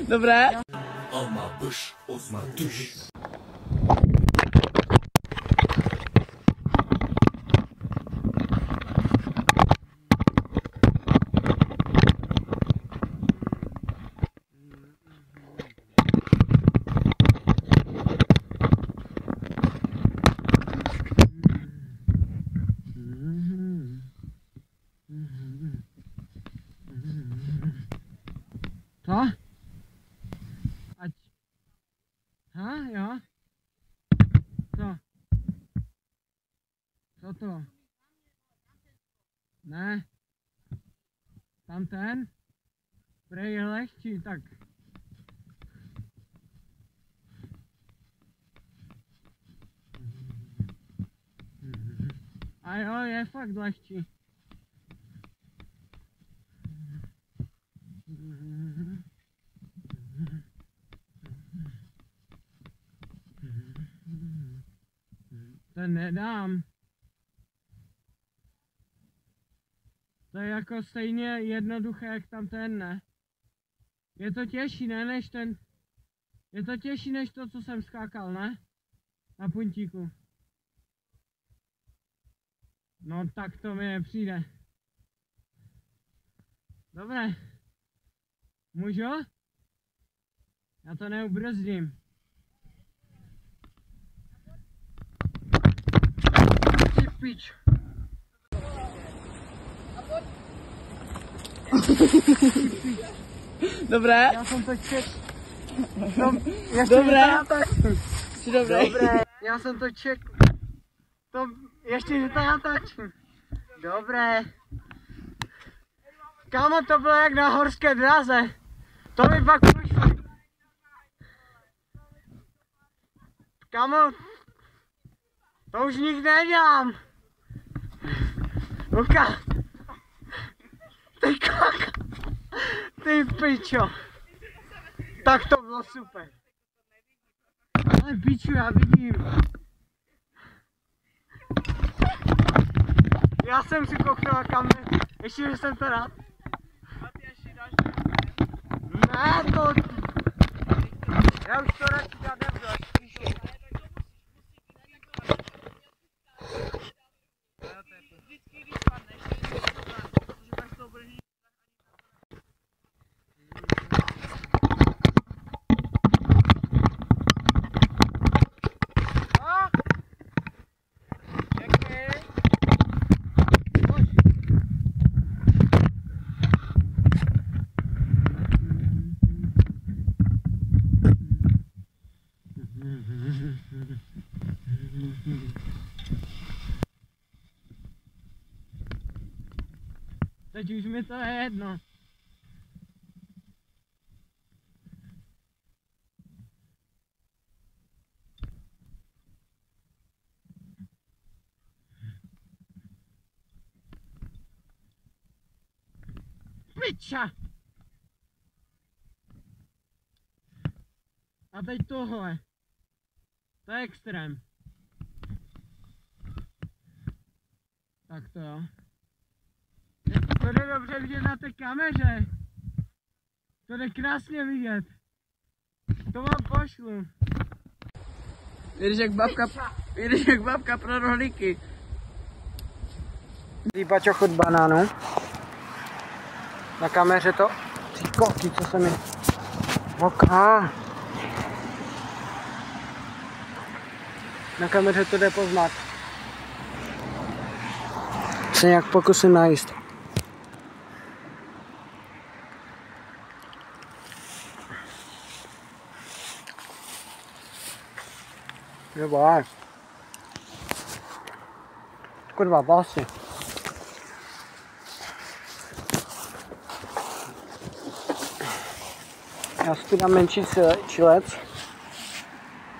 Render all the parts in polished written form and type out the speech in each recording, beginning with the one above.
Dobré. Alma Bush, Osma Duš. Co? Ať... Jo? Co? Co to? Ne. Tam ten? Prej je lehčí, tak... A jo, je fakt lehčí. Ten nedám. To je jako stejně jednoduché, jak tam ten, ne? Je to těžší, ne, než ten... Je to těžší, než to, co jsem skákal, ne? Na puntíku. No tak to mi nepřijde. Dobré. Můžu? Já to neubrzdím. Ty pič. Dobré? Já jsem to čekal. Dobré? Dobré. Já jsem to čekal. Ještě, že to natáčím. Dobré. Kámo, to bylo jak na horské dráze. To mi pak pošli. Kámo, to už nikdy nedělám. Luka. Ty kaka. Ty pičo. Tak to bylo super. Ale piču, já vidím. Já jsem si kouknul na kameru. Ještě, že jsem to rád. Ne, to... Já už to radši dělat nebudu, až příště. Vždycky, když padneš, protože pak to bude... Teď už mi to je jedno. Piča! A teď tohle. To je extrém. Tak to jo. To jde dobře vidět na té kameře. To jde krásně vidět. To vám pošlu. Jedeš jak babka pro rohlíky. Líbačo chod banánu. Na kameře to... Ty koky, co se mi... Voká. Na kameře to jde poznat. Se nějak pokusím najíst. Jebaj. Kurva, vlasy. Já si tu dám menší čilec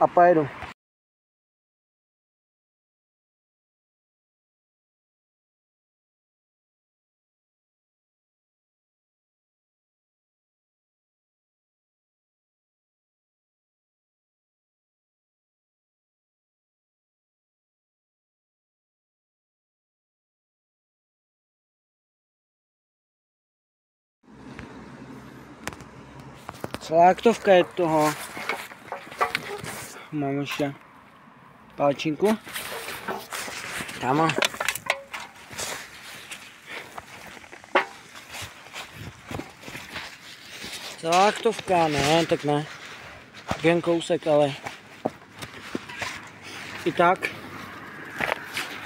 a pojedu. Celá aktovka je toho. Mám ještě palčinku. Tam. Celá aktovka, ne, tak ne. Jen kousek, ale i tak.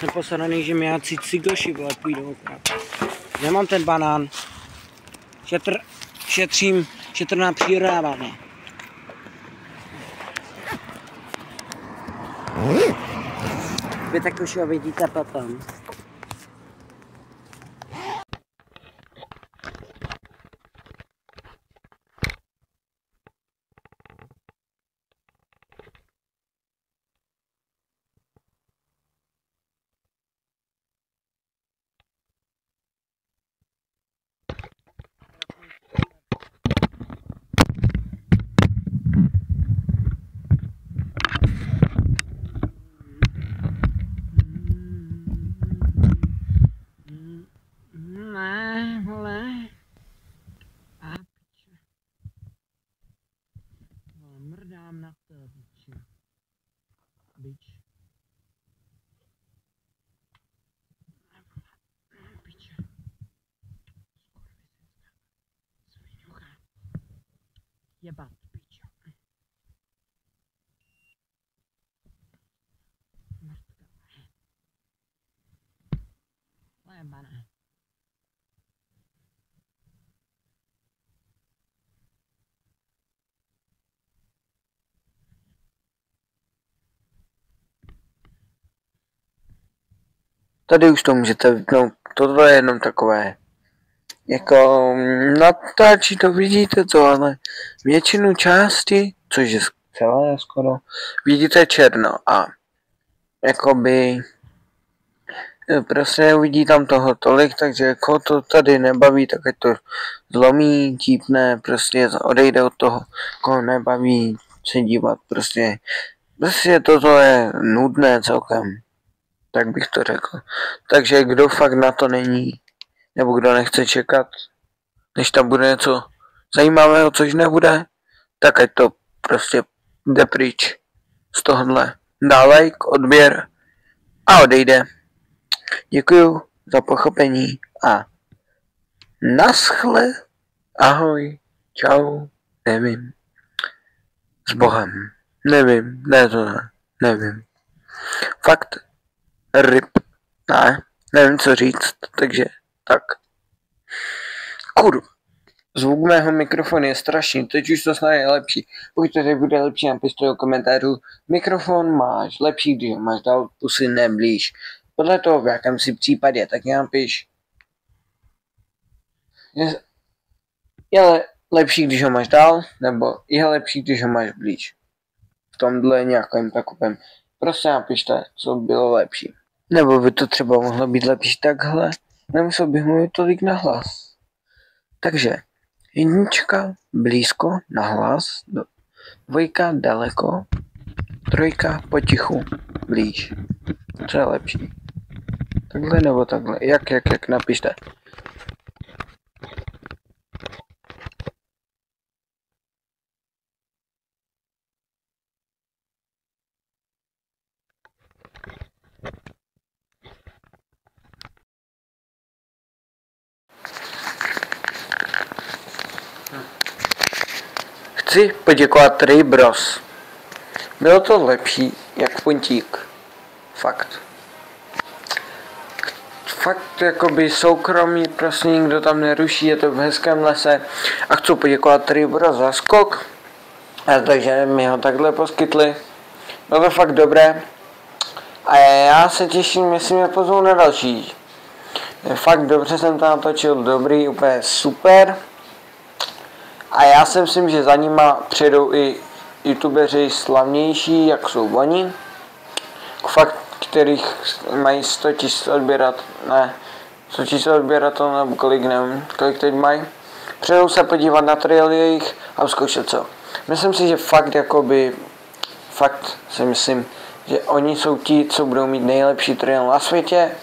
Jsem posraný, že mě cigoši vole půjdou. Nemám ten banán. Šetr na přirávání. Vy tak už ho vidíte potom. Ne, vole. A piče. Vole, mrdám na to, piče. Bič. Piče. Sviňucha. Jebat, piče. Mrtka. Lebané. Tady už to můžete vypnout, tohle je jenom takové, jako natáčí to, vidíte to, ale většinu části, což je celé skoro, vidíte černo a jakoby prostě neuvidí tam toho tolik, takže jako to tady nebaví, tak ať to zlomí, típne, prostě odejde od toho, koho nebaví se dívat, prostě toto je nudné celkem. Tak bych to řekl. Takže kdo fakt na to není, nebo kdo nechce čekat, než tam bude něco zajímavého, což nebude, tak ať to prostě jde pryč z tohohle. Dá like, odběr a odejde. Děkuju za pochopení a naschle, ahoj, čau, nevím, s Bohem, nevím, ne to ne, nevím, fakt, ryb, ne, nevím co říct, takže tak. Kurva, zvuk mého mikrofonu je strašný, teď už to snad je lepší. Pokud to teď bude lepší, napiš to do komentářů. Mikrofon máš lepší, když ho máš dál pusy neblíž. Podle toho, v jakém si případě, tak já napiš. Je lepší, když ho máš dál, nebo je lepší, když ho máš blíž. V tomhle nějakém takovém. Prostě napište, co bylo lepší. Nebo by to třeba mohlo být lepší takhle. Nemusel bych mluvit tolik nahlas. Takže 1 blízko nahlas, 2 daleko, 3 potichu blíž. Co je lepší? Takhle nebo takhle? Jak napište. Chci poděkovat Ray Bros. Bylo to lepší jak puntík. Fakt. Fakt jakoby soukromí, prostě nikdo tam neruší, je to v hezkém lese. A chci poděkovat Ray Bros za skok. A takže mi ho takhle poskytli. Bylo to fakt dobré. A já se těším, jestli mě pozvou na další. Fakt dobře jsem to natočil, dobrý, úplně super. A já si myslím, že za nima přijdou i youtubeři slavnější, jak jsou oni. Fakt, kterých mají 100 000 odběratelů, nebo kolik, nevím, kolik teď mají. Přijdou se podívat na trail jejich a zkoušet co. Myslím si, že fakt si myslím, že oni jsou ti, co budou mít nejlepší trail na světě.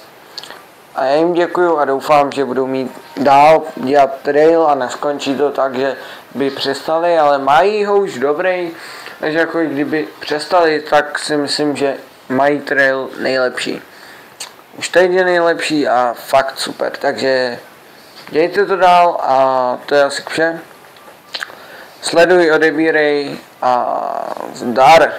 A já jim děkuju a doufám, že budou mít dál dělat trail a neskončí to tak, že by přestali, ale mají ho už dobrý, takže jako kdyby přestali, tak si myslím, že mají trail nejlepší. Už teď je nejlepší a fakt super, takže dějte to dál a to je asi vše. Sleduj, odebírej a zdar.